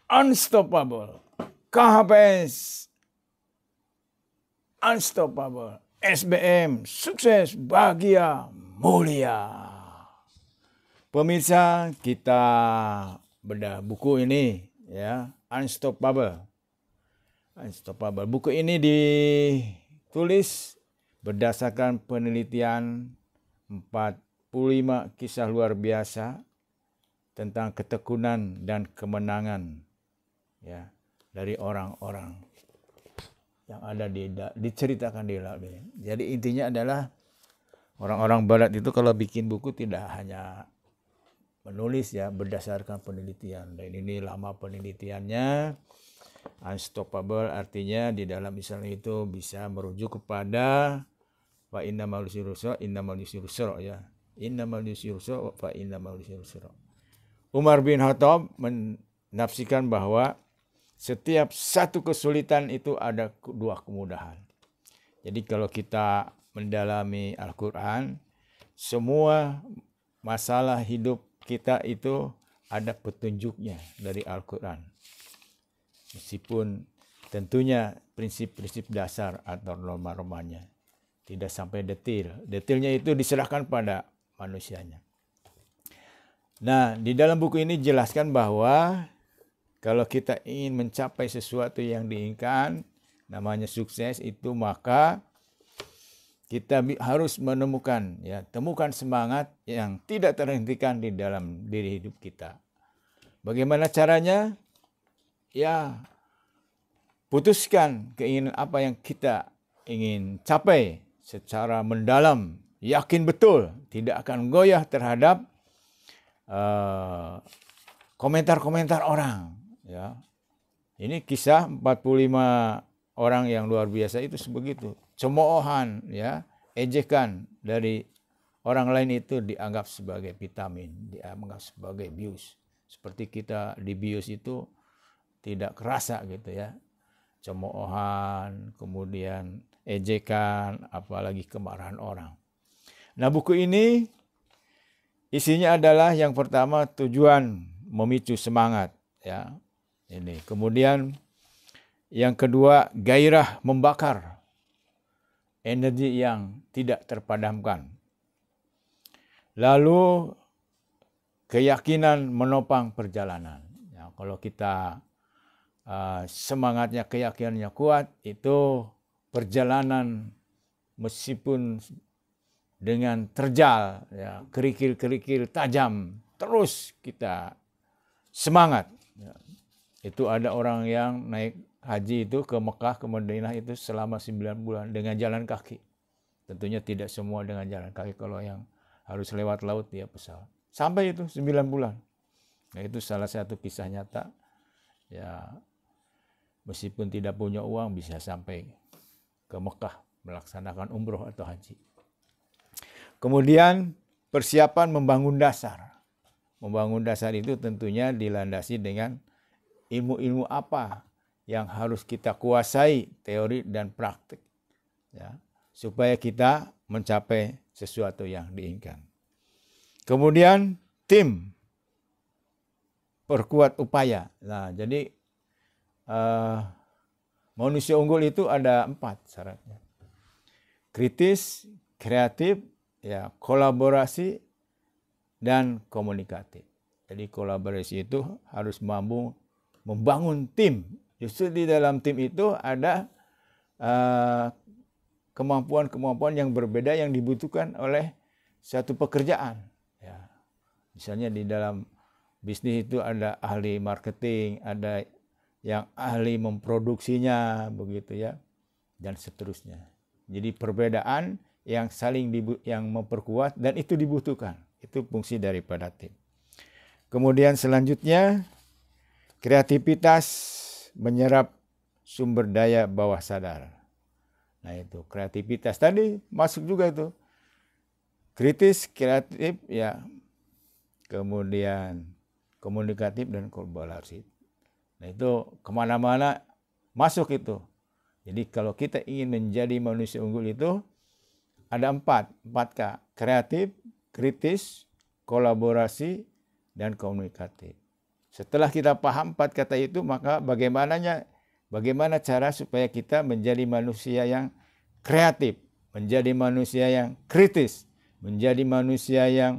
unstoppable. KHPS unstoppable. SBM sukses, bahagia, mulia. Pemirsa, kita bedah buku ini ya, Unstoppable. Unstoppable. Buku ini ditulis berdasarkan penelitian 45 kisah luar biasa tentang ketekunan dan kemenangan ya dari orang-orang yang ada diceritakan di dalam ini. Jadi intinya adalah orang-orang barat itu kalau bikin buku tidak hanya menulis ya berdasarkan penelitian. Dan ini lama penelitiannya. Unstoppable artinya di dalam Islam itu bisa merujuk kepada fa innamal yusra ya. Innamal yusra fa innamal yusra. Umar bin Khattab menafsirkan bahwa setiap satu kesulitan itu ada dua kemudahan. Jadi kalau kita mendalami Al-Quran, semua masalah hidup kita itu ada petunjuknya dari Al-Quran. Meskipun tentunya prinsip-prinsip dasar atau norma-normanya tidak sampai detail. Detailnya itu diserahkan pada manusianya. Nah, di dalam buku ini jelaskan bahwa kalau kita ingin mencapai sesuatu yang diinginkan, namanya sukses itu, maka kita harus menemukan, ya, temukan semangat yang tidak terhentikan di dalam diri hidup kita. Bagaimana caranya? Ya, putuskan keinginan apa yang kita ingin capai secara mendalam, yakin betul, tidak akan goyah terhadap komentar-komentar orang. Ya, ini kisah 45 orang yang luar biasa itu sebegitu. Cemoohan, ya, ejekan dari orang lain itu dianggap sebagai vitamin, dianggap sebagai bius. Seperti kita di bius itu tidak kerasa gitu ya. Cemoohan, kemudian ejekan, apalagi kemarahan orang. Nah, buku ini isinya adalah yang pertama tujuan memicu semangat, ya. Ini. Kemudian yang kedua gairah membakar, energi yang tidak terpadamkan. Lalu keyakinan menopang perjalanan. Ya, kalau kita semangatnya, keyakinannya kuat, itu perjalanan meskipun dengan terjal, ya, kerikil-kerikil tajam, terus kita semangat. Ya. Itu ada orang yang naik haji itu ke Mekah, ke Madinah itu selama 9 bulan dengan jalan kaki. Tentunya tidak semua dengan jalan kaki, kalau yang harus lewat laut ya pesawat. Sampai itu 9 bulan. Nah, itu salah satu kisah nyata. Ya, meskipun tidak punya uang bisa sampai ke Mekah melaksanakan umroh atau haji. Kemudian persiapan membangun dasar. Membangun dasar itu tentunya dilandasi dengan ilmu-ilmu apa yang harus kita kuasai, teori dan praktik, ya, supaya kita mencapai sesuatu yang diinginkan. Kemudian tim, perkuat upaya. Nah, jadi manusia unggul itu ada 4 syaratnya. Kritis, kreatif, ya, kolaborasi, dan komunikatif. Jadi kolaborasi itu harus mampu membangun tim. Justru di dalam tim itu ada kemampuan-kemampuan yang berbeda yang dibutuhkan oleh satu pekerjaan. Ya. Misalnya di dalam bisnis itu ada ahli marketing, ada yang ahli memproduksinya, begitu ya, dan seterusnya. Jadi perbedaan yang saling yang memperkuat dan itu dibutuhkan. Itu fungsi daripada tim. Kemudian selanjutnya kreativitas menyerap sumber daya bawah sadar. Nah, itu kreativitas tadi masuk juga itu. Kritis, kreatif, ya. Kemudian komunikatif dan kolaborasi. Nah, itu kemana-mana masuk itu. Jadi kalau kita ingin menjadi manusia unggul itu ada 4K. Kreatif, kritis, kolaborasi, dan komunikatif. Setelah kita paham 4 kata itu, maka bagaimana cara supaya kita menjadi manusia yang kreatif, menjadi manusia yang kritis, menjadi manusia yang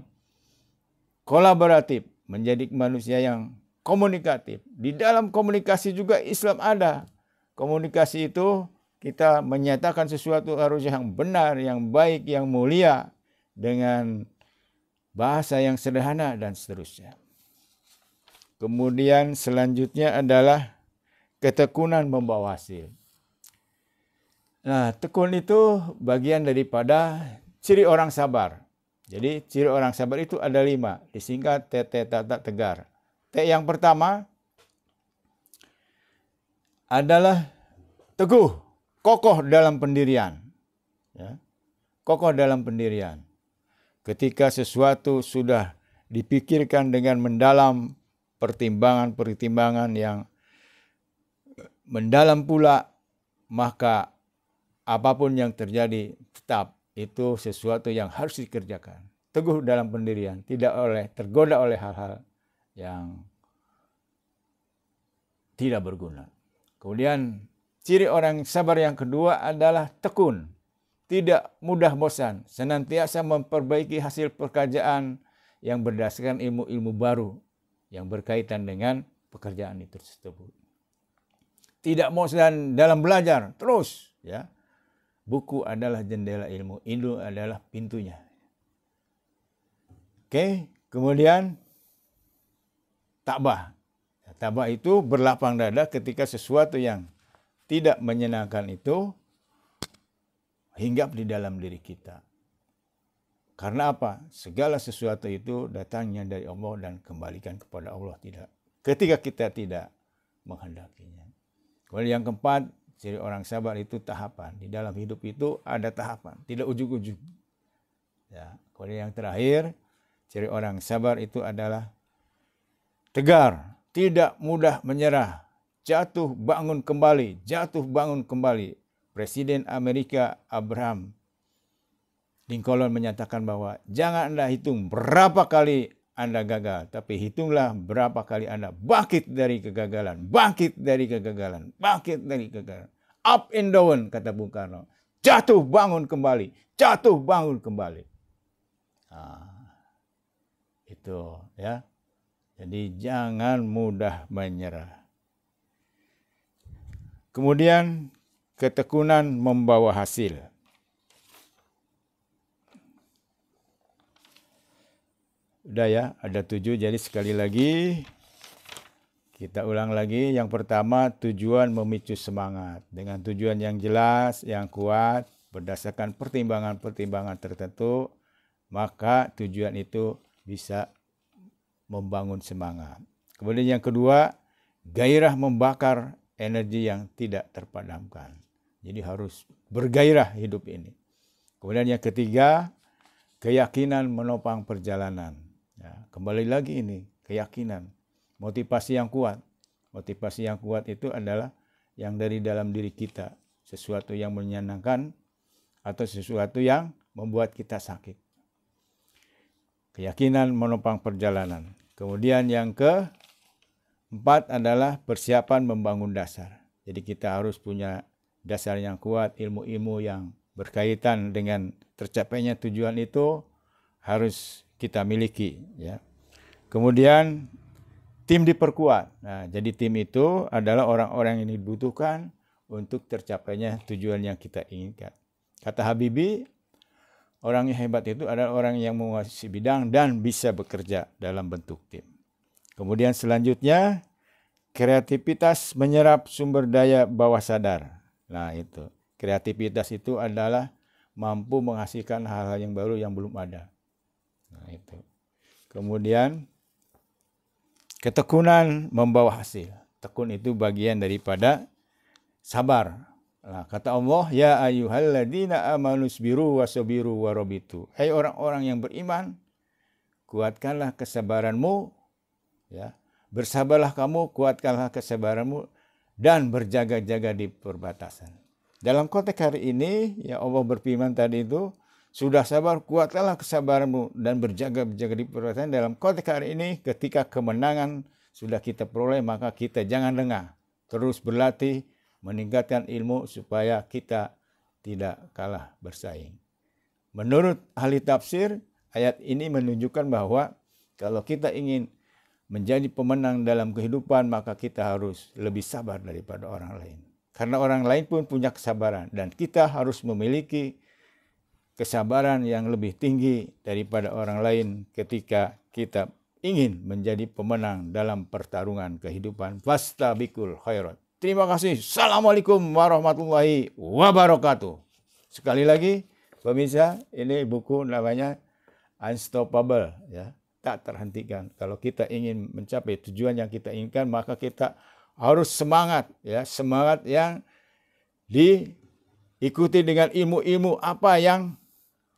kolaboratif, menjadi manusia yang komunikatif. Di dalam komunikasi juga Islam ada. Komunikasi itu kita menyatakan sesuatu harus yang benar, yang baik, yang mulia, dengan bahasa yang sederhana dan seterusnya. Kemudian selanjutnya adalah ketekunan membawa hasil. Nah, tekun itu bagian daripada ciri orang sabar. Jadi ciri orang sabar itu ada 5, disingkat T, Tata, Tegar. T yang pertama adalah teguh, kokoh dalam pendirian. Ya. Kokoh dalam pendirian. Ketika sesuatu sudah dipikirkan dengan mendalam, pertimbangan-pertimbangan yang mendalam pula, maka apapun yang terjadi tetap itu sesuatu yang harus dikerjakan. Teguh dalam pendirian, tidak tergoda oleh hal-hal yang tidak berguna. Kemudian ciri orang sabar yang kedua adalah tekun, tidak mudah bosan, senantiasa memperbaiki hasil pekerjaan yang berdasarkan ilmu-ilmu baru yang berkaitan dengan pekerjaan itu tersebut. Tidak bosan dalam belajar, terus ya. Buku adalah jendela ilmu, ilmu adalah pintunya. Oke, kemudian tabah. Tabah itu berlapang dada ketika sesuatu yang tidak menyenangkan itu hinggap di dalam diri kita. Karena apa? Segala sesuatu itu datangnya dari Allah dan kembalikan kepada Allah ketika kita tidak menghendakinya. Kemudian yang keempat, ciri orang sabar itu tahapan. Di dalam hidup itu ada tahapan, tidak ujug-ujug. Ya. Kemudian yang terakhir, ciri orang sabar itu adalah tegar, tidak mudah menyerah, jatuh bangun kembali, jatuh bangun kembali. Presiden Amerika Abraham Lincoln menyatakan bahwa jangan Anda hitung berapa kali Anda gagal, tapi hitunglah berapa kali Anda bangkit dari kegagalan, bangkit dari kegagalan, bangkit dari kegagalan. Up and down, kata Bung Karno. Jatuh bangun kembali, jatuh bangun kembali. Nah, itu ya. Jadi jangan mudah menyerah. Kemudian ketekunan membawa hasil. Udah ya, ada 7. Jadi sekali lagi kita ulang lagi. Yang pertama, tujuan memicu semangat. Dengan tujuan yang jelas, yang kuat, berdasarkan pertimbangan-pertimbangan tertentu, maka tujuan itu bisa membangun semangat. Kemudian yang kedua, gairah membakar energi yang tidak terpadamkan. Jadi harus bergairah hidup ini. Kemudian yang ketiga, keyakinan menopang perjalanan. Ya, kembali lagi ini, keyakinan. Motivasi yang kuat. Motivasi yang kuat itu adalah yang dari dalam diri kita. Sesuatu yang menyenangkan atau sesuatu yang membuat kita sakit. Keyakinan menopang perjalanan. Kemudian yang keempat adalah persiapan membangun dasar. Jadi kita harus punya dasar yang kuat, ilmu-ilmu yang berkaitan dengan tercapainya tujuan itu harus kita miliki. Ya. Kemudian tim diperkuat. Nah, jadi tim itu adalah orang-orang yang dibutuhkan untuk tercapainya tujuan yang kita inginkan. Kata Habibie, orang yang hebat itu adalah orang yang menguasai bidang dan bisa bekerja dalam bentuk tim. Kemudian selanjutnya, kreativitas menyerap sumber daya bawah sadar. Nah itu, kreativitas itu adalah mampu menghasilkan hal-hal yang baru yang belum ada. Nah itu. Kemudian, ketekunan membawa hasil. Tekun itu bagian daripada sabar. Nah, kata Allah, ya ayyuhalladzina amanu sabiru wasabiru warabitu. Hai orang-orang yang beriman, kuatkanlah kesabaranmu, ya. Bersabarlah kamu, kuatkanlah kesabaranmu dan berjaga-jaga di perbatasan. Dalam konteks hari ini, ya Allah berfirman tadi itu, sudah sabar, kuatkanlah kesabaranmu dan berjaga-jaga di perbatasan. Dalam konteks hari ini, ketika kemenangan sudah kita peroleh, maka kita jangan lengah. Terus berlatih, meningkatkan ilmu supaya kita tidak kalah bersaing. Menurut ahli tafsir, ayat ini menunjukkan bahwa kalau kita ingin menjadi pemenang dalam kehidupan, maka kita harus lebih sabar daripada orang lain. Karena orang lain pun punya kesabaran, dan kita harus memiliki kesabaran yang lebih tinggi daripada orang lain ketika kita ingin menjadi pemenang dalam pertarungan kehidupan. Fastabiqul khairat. Terima kasih. Assalamualaikum warahmatullahi wabarakatuh. Sekali lagi, pemirsa, ini buku namanya Unstoppable, ya, tak terhentikan. Kalau kita ingin mencapai tujuan yang kita inginkan, maka kita harus semangat, ya, semangat yang diikuti dengan ilmu-ilmu apa yang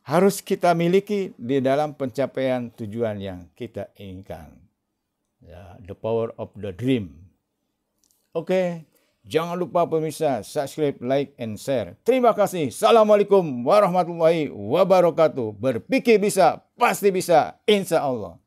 harus kita miliki di dalam pencapaian tujuan yang kita inginkan. Ya, the power of the dream. Oke, jangan lupa pemirsa, subscribe, like, and share. Terima kasih. Assalamualaikum warahmatullahi wabarakatuh. Berpikir bisa, pasti bisa. Insya Allah.